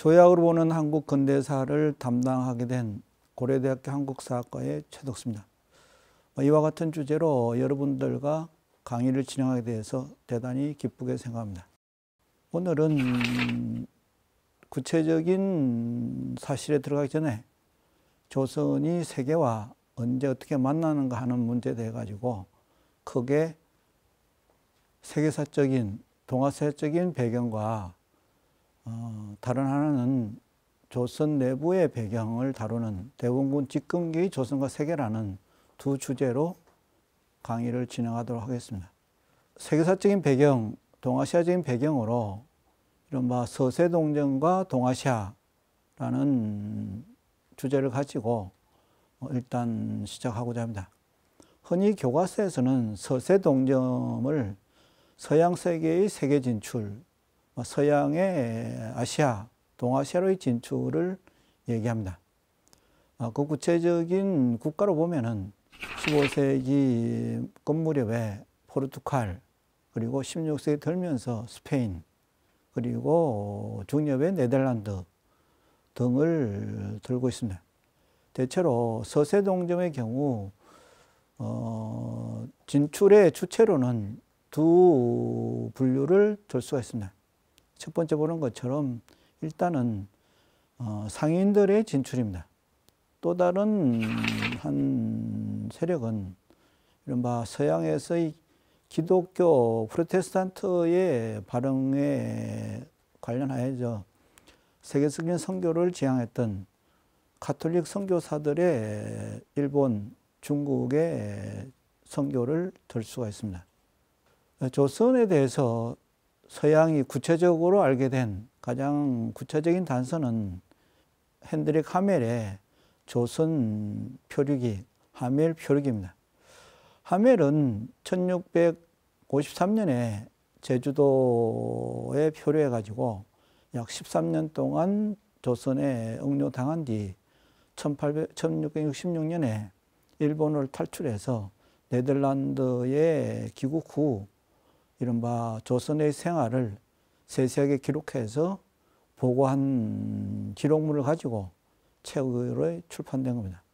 조약으로 보는 한국 근대사를 담당하게 된 고려대학교 한국사학과의 최덕수입니다. 이와 같은 주제로 여러분들과 강의를 진행하게 돼서 대단히 기쁘게 생각합니다. 오늘은 구체적인 사실에 들어가기 전에 조선이 세계와 언제 어떻게 만나는가 하는 문제에 대해 가지고 크게 세계사적인 동아시아적인 배경과 다른 하나는 조선 내부의 배경을 다루는 대원군 집근기의 조선과 세계라는 두 주제로 강의를 진행하도록 하겠습니다. 세계사적인 배경, 동아시아적인 배경으로 이른바 서세동정과 동아시아라는 주제를 가지고 일단 시작하고자 합니다. 흔히 교과서에서는 서세동점을 서양 세계의 세계 진출, 서양의 아시아, 동아시아로의 진출을 얘기합니다. 그 구체적인 국가로 보면은 15세기 끝무렵에 포르투갈, 그리고 16세기 들면서 스페인, 그리고 중엽의 네덜란드 등을 들고 있습니다. 대체로 서세동점의 경우 진출의 주체로는 두 분류를 들 수가 있습니다. 첫 번째 보는 것처럼 일단은 상인들의 진출입니다. 또 다른 한 세력은 이른바 서양에서의 기독교 프로테스탄트의 발흥에 관련하여서 세계적인 선교를 지향했던 가톨릭 선교사들의 일본, 중국의 선교를 들 수가 있습니다. 조선에 대해서 서양이 구체적으로 알게 된 가장 구체적인 단서는 헨드릭 하멜의 조선 표류기, 하멜 표류기입니다. 하멜은 1653년에 제주도에 표류해 가지고 약 13년 동안 조선에 응료당한 뒤 1666년에 일본을 탈출해서 네덜란드에 귀국 후 이른바 조선의 생활을 세세하게 기록해서 보고한 기록물을 가지고 책으로 출판된 겁니다.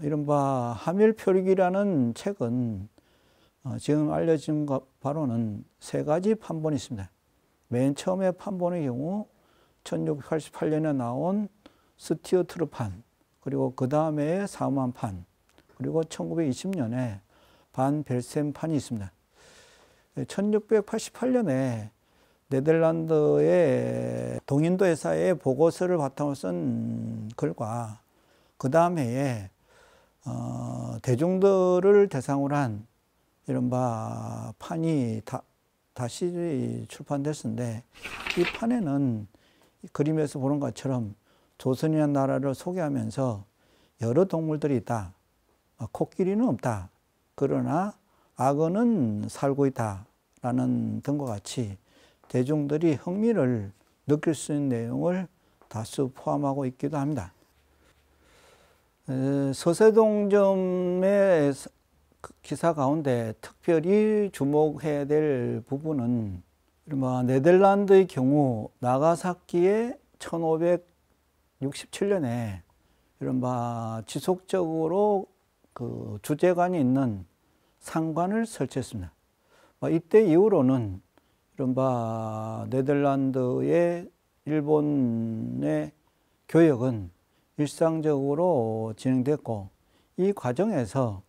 이른바 하멜표류기라는 책은 지금 알려진 바로는 세 가지 판본이 있습니다. 맨 처음에 판본의 경우 1688년에 나온 스튜어트르판, 그리고 그 다음에 사우만판, 그리고 1920년에 반 벨셈판이 있습니다. 1688년에 네덜란드의 동인도 회사의 보고서를 바탕으로 쓴 글과 그 다음 해에 대중들을 대상으로 한 이른바 판이 다시 출판됐는데, 이 판에는 그림에서 보는 것처럼 조선이라는 나라를 소개하면서 여러 동물들이 있다. 코끼리는 없다. 그러나 악어는 살고 있다. 라는 등과 같이 대중들이 흥미를 느낄 수 있는 내용을 다수 포함하고 있기도 합니다. 서세동점의 기사 가운데 특별히 주목해야 될 부분은 네덜란드의 경우 나가사키에 1567년에 이른바 지속적으로 그 주재관이 있는 상관을 설치했습니다. 이때 이후로는 이른바 네덜란드의 일본의 교역은 일상적으로 진행됐고, 이 과정에서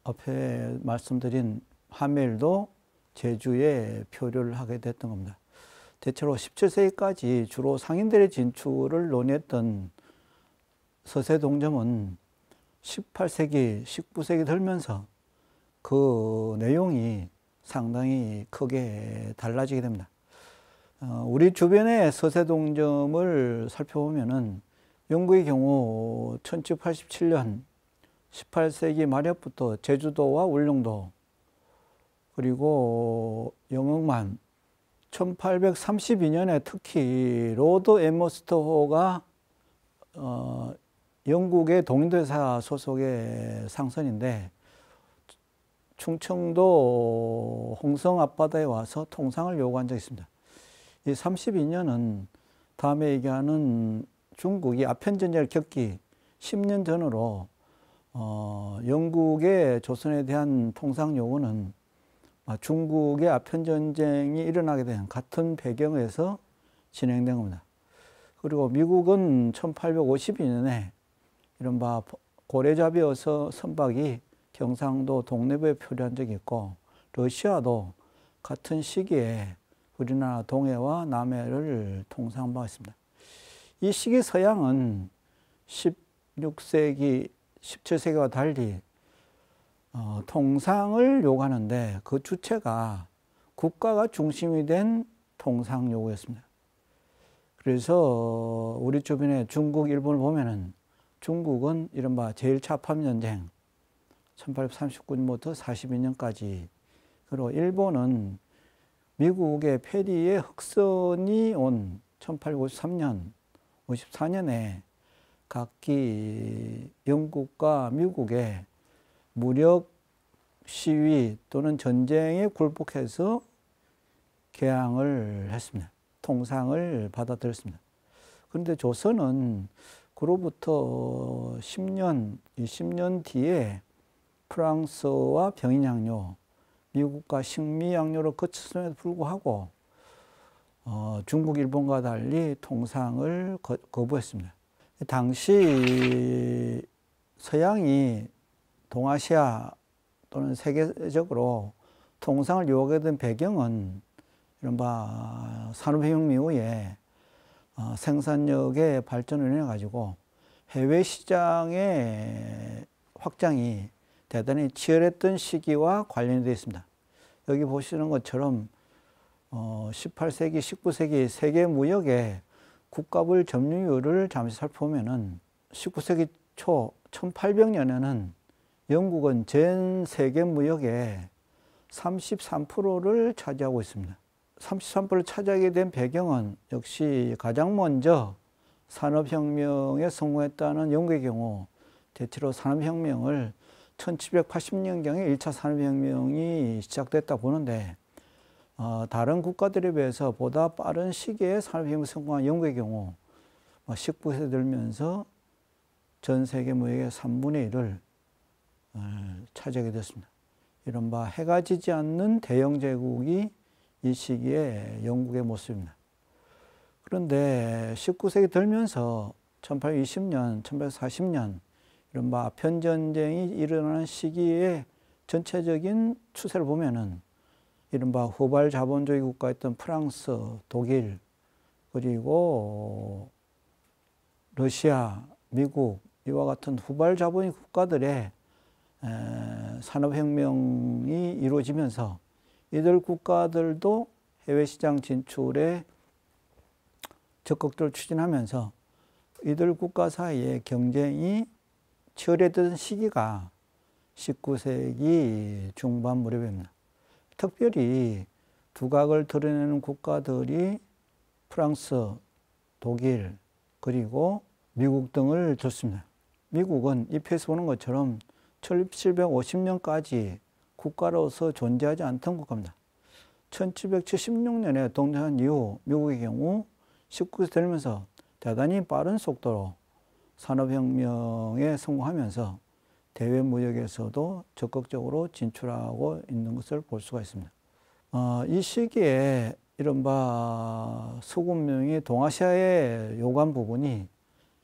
앞에 말씀드린 하멜도 제주에 표류를 하게 됐던 겁니다. 대체로 17세기까지 주로 상인들의 진출을 논의했던 서세동점은 18세기, 19세기 들면서 그 내용이 상당히 크게 달라지게 됩니다. 우리 주변의 서세동점을 살펴보면은 영국의 경우 1787년 18세기 말엽부터 제주도와 울릉도, 그리고 영흥만 1832년에 특히 로드 에머스터호가 영국의 동인도회사 소속의 상선인데 충청도 홍성 앞바다에 와서 통상을 요구한 적이 있습니다. 이 32년은 다음에 얘기하는 중국이 아편전쟁을 겪기 10년 전으로 영국의 조선에 대한 통상 요구는 중국의 아편전쟁이 일어나게 된 같은 배경에서 진행된 겁니다. 그리고 미국은 1852년에 이른바 고래잡이어서 선박이 경상도 동래부에 표류한 적이 있고, 러시아도 같은 시기에 우리나라 동해와 남해를 통상한 바가 있습니다. 이 시기 서양은 16세기, 17세기와 달리 통상을 요구하는데 그 주체가 국가가 중심이 된 통상 요구였습니다. 그래서 우리 주변에 중국, 일본을 보면은 중국은 이른바 제1차 합참전쟁 1839년부터 42년까지, 그리고 일본은 미국의 페리의 흑선이 온 1853년, 54년에 각기 영국과 미국의 무력 시위 또는 전쟁에 굴복해서 개항을 했습니다. 통상을 받아들였습니다. 그런데 조선은 그로부터 10년, 20년 뒤에 프랑스와 병인양요, 미국과 식미양요로 거쳤음에도 불구하고 중국, 일본과 달리 통상을 거부했습니다. 당시 서양이 동아시아 또는 세계적으로 통상을 요구하게 된 배경은 이른바 산업혁명 이후에 생산력의 발전을 인해 가지고 해외 시장의 확장이 대단히 치열했던 시기와 관련이 되어 있습니다. 여기 보시는 것처럼 18세기, 19세기 세계 무역의 국가별 점유율을 잠시 살펴보면은 19세기 초 1800년에는 영국은 전 세계 무역의 33%를 차지하고 있습니다. 33%를 차지하게 된 배경은 역시 가장 먼저 산업혁명에 성공했다는 영국의 경우, 대체로 산업혁명을 1780년경에 1차 산업혁명이 시작됐다 보는데, 다른 국가들에 비해서 보다 빠른 시기에 산업혁명에 성공한 영국의 경우 19세기 들면서 전 세계 무역의 3분의 1을 차지하게 됐습니다. 이른바 해가 지지 않는 대영 제국이 이 시기에 영국의 모습입니다. 그런데 19세기 들면서 1820년, 1840년 이른바 아편전쟁이 일어나는 시기의 전체적인 추세를 보면은 이른바 후발 자본주의 국가였던 프랑스, 독일, 그리고 러시아, 미국 이와 같은 후발 자본주의 국가들의 산업혁명이 이루어지면서 이들 국가들도 해외시장 진출에 적극적으로 추진하면서 이들 국가 사이의 경쟁이 치열했던 시기가 19세기 중반 무렵입니다. 특별히 두각을 드러내는 국가들이 프랑스, 독일, 그리고 미국 등을 뒀습니다. 미국은 이 표에서 보는 것처럼 1750년까지 국가로서 존재하지 않던 국가입니다. 1776년에 독립한 이후 미국의 경우 19세기 되면서 대단히 빠른 속도로 산업혁명에 성공하면서 대외 무역에서도 적극적으로 진출하고 있는 것을 볼 수가 있습니다. 이 시기에 이른바 서구문명이 동아시아에 요구한 부분이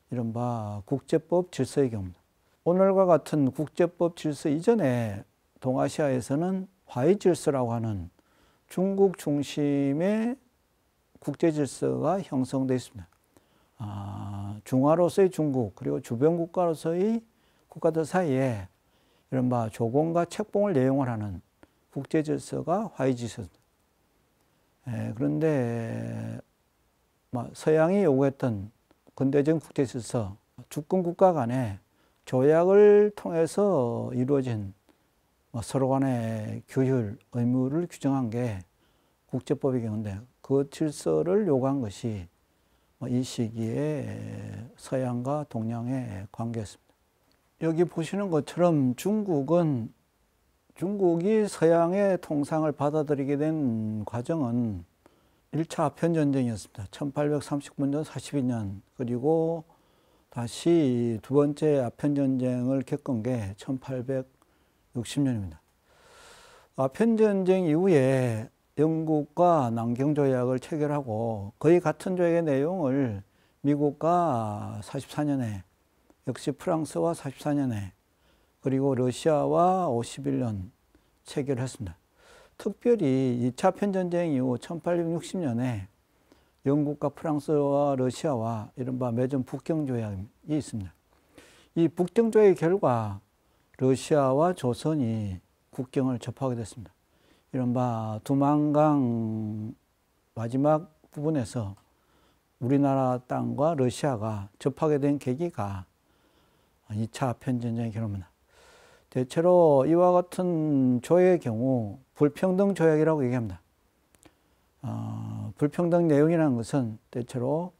이른바 국제법 질서의 경우입니다. 오늘과 같은 국제법 질서 이전에 동아시아에서는 화해 질서라고 하는 중국 중심의 국제 질서가 형성되어 있습니다. 중화로서의 중국, 그리고 주변 국가로서의 국가들 사이에 이른바 조공과 책봉을 내용을 하는 국제 질서가 화해 질서입니다. 그런데 서양이 요구했던 근대적 국제 질서, 주권 국가 간의 조약을 통해서 이루어진 서로 간의 규율, 의무를 규정한 게 국제법의 경우인데, 그 질서를 요구한 것이 이 시기에 서양과 동양의 관계였습니다. 여기 보시는 것처럼 중국이 서양의 통상을 받아들이게 된 과정은 1차 아편전쟁이었습니다. 1839년, 42년, 그리고 다시 두 번째 아편전쟁을 겪은 게 1860년입니다. 아편전쟁 이후에 영국과 남경조약을 체결하고 거의 같은 조약의 내용을 미국과 44년에, 역시 프랑스와 44년에, 그리고 러시아와 51년 체결했습니다. 특별히 2차 아편전쟁 이후 1860년에 영국과 프랑스와 러시아와 이른바 매점 북경조약이 있습니다. 이 북경조약의 결과 러시아와 조선이 국경을 접하게 됐습니다. 이른바 두만강 마지막 부분에서 우리나라 땅과 러시아가 접하게 된 계기가 2차 아편전쟁의 결과입니다. 대체로 이와 같은 조약의 경우 불평등 조약이라고 얘기합니다. 불평등 내용이라는 것은 대체로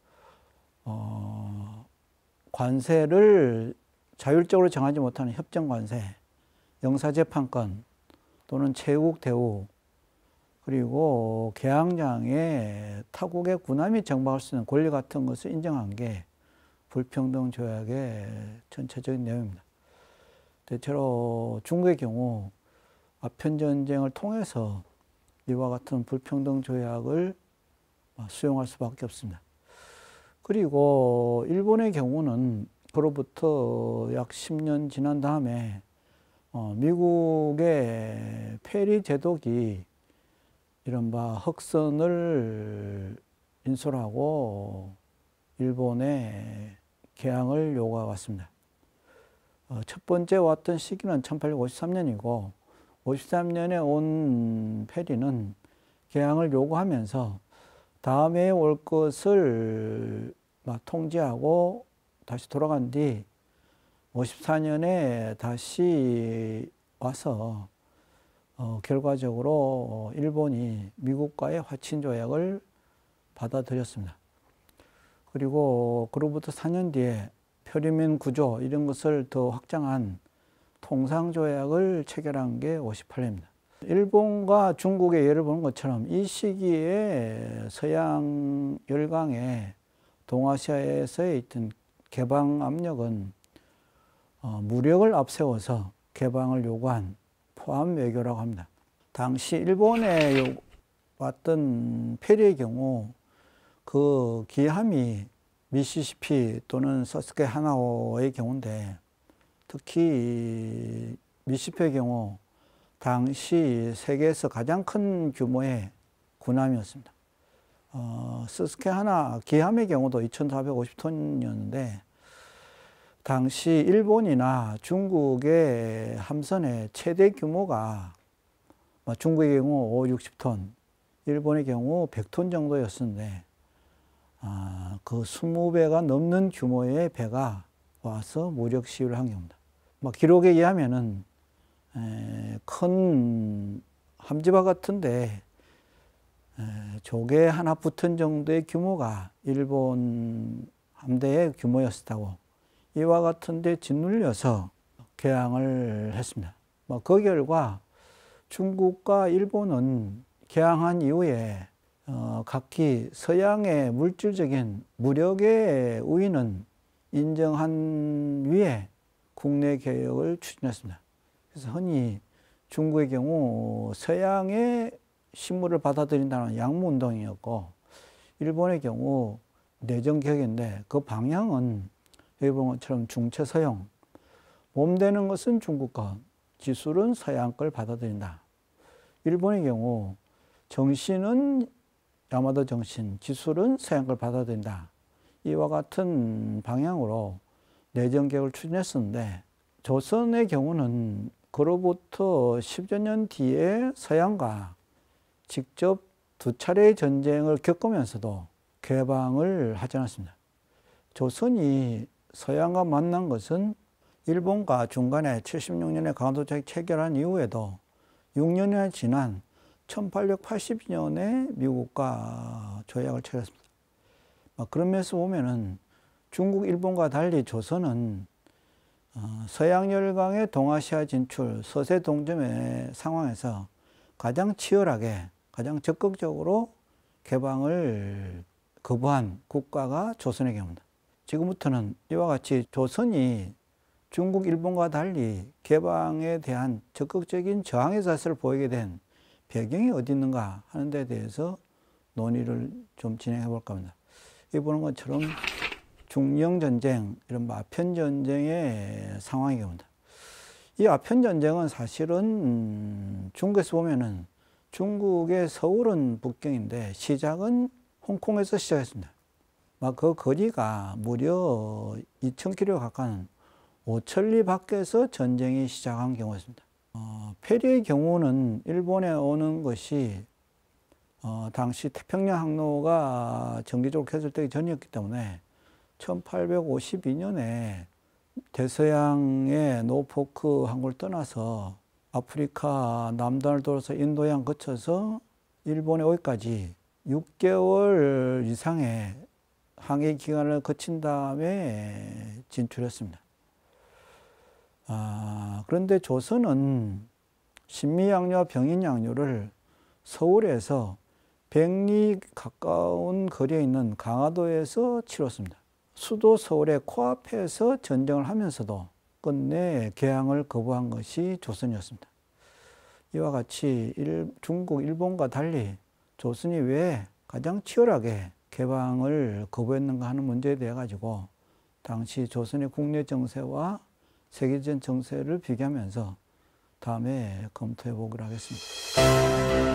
관세를 자율적으로 정하지 못하는 협정관세, 영사재판권 또는 채국 대우, 그리고 개항장에 타국의 군함이 정박할 수 있는 권리 같은 것을 인정한 게 불평등 조약의 전체적인 내용입니다. 대체로 중국의 경우 아편전쟁을 통해서 이와 같은 불평등 조약을 수용할 수밖에 없습니다. 그리고 일본의 경우는 그로부터 약 10년 지난 다음에 미국의 페리 제독이 이른바 흑선을 인솔하고 일본에 개항을 요구해 왔습니다. 첫 번째 왔던 시기는 1853년이고 53년에 온 페리는 개항을 요구하면서 다음에 올 것을 통지하고 다시 돌아간 뒤 54년에 다시 와서 결과적으로 일본이 미국과의 화친조약을 받아들였습니다. 그리고 그로부터 4년 뒤에 표류민 구조 이런 것을 더 확장한 통상조약을 체결한 게 58년입니다. 일본과 중국의 예를 보는 것처럼 이 시기에 서양 열강에 동아시아에서의 있던 개방 압력은 무력을 앞세워서 개방을 요구한 포함 외교라고 합니다. 당시 일본에 왔던 페리의 경우 그 기함이 미시시피 또는 서스케하나호의 경우인데 특히 미시시피의 경우 당시 세계에서 가장 큰 규모의 군함이었습니다. 서스케하나 기함의 경우도 2,450톤이었는데 당시 일본이나 중국의 함선의 최대 규모가 중국의 경우 5, 60톤, 일본의 경우 100톤 정도였었는데 그 20배가 넘는 규모의 배가 와서 무력 시위를 한 경우입니다. 기록에 의하면은 큰 함지바 같은데 조개 하나 붙은 정도의 규모가 일본 함대의 규모였다고 이와 같은 데 짓눌려서 개항을 했습니다. 그 결과 중국과 일본은 개항한 이후에 각기 서양의 물질적인 무력의 우위는 인정한 위에 국내 개혁을 추진했습니다. 그래서 흔히 중국의 경우 서양의 신물을 받아들인다는 양무운동이었고 일본의 경우 내정개혁인데 그 방향은 여기 보는 것처럼 중체서용, 몸되는 것은 중국 것, 기술은 서양 걸 받아들인다. 일본의 경우 정신은 야마도 정신, 기술은 서양 걸 받아들인다. 이와 같은 방향으로 내정개혁을 추진했었는데 조선의 경우는 그로부터 10여 년 뒤에 서양과 직접 두 차례의 전쟁을 겪으면서도 개방을 하지 않았습니다. 조선이 서양과 만난 것은 일본과 중간에 76년에 강원도조약 체결한 이후에도 6년이 지난 1882년에 미국과 조약을 체결했습니다. 그런 면에서 보면은 중국, 일본과 달리 조선은 서양 열강의 동아시아 진출, 서세 동점의 상황에서 가장 치열하게, 가장 적극적으로 개방을 거부한 국가가 조선의 경우입니다. 지금부터는 이와 같이 조선이 중국, 일본과 달리 개방에 대한 적극적인 저항의 자세를 보이게 된 배경이 어디 있는가 하는 데 대해서 논의를 좀 진행해 볼까 합니다. 이 보는 것처럼 중영전쟁, 이런 아편전쟁의 상황이 옵니다. 이 아편전쟁은 사실은 중국에서 보면은 중국의 서울은 북경인데 시작은 홍콩에서 시작했습니다. 그 거리가 무려 2,000km 가까운 오천리 밖에서 전쟁이 시작한 경우였습니다. 페리의 경우는 일본에 오는 것이 당시 태평양 항로가 정기적으로 개설되기 전이었기 때문에 1852년에 대서양의 노포크 항구를 떠나서 아프리카 남단을 돌아서 인도양 거쳐서 일본에 오기까지 6개월 이상의 항해 기간을 거친 다음에 진출했습니다. 그런데 조선은 신미양요와 병인양요를 서울에서 100리 가까운 거리에 있는 강화도에서 치렀습니다. 수도 서울의 코앞에서 전쟁을 하면서도 끝내 개항을 거부한 것이 조선이었습니다. 이와 같이 중국, 일본과 달리 조선이 왜 가장 치열하게 개방을 거부했는가 하는 문제에 대해 가지고 당시 조선의 국내 정세와 세계적 정세를 비교하면서 다음에 검토해 보기로 하겠습니다.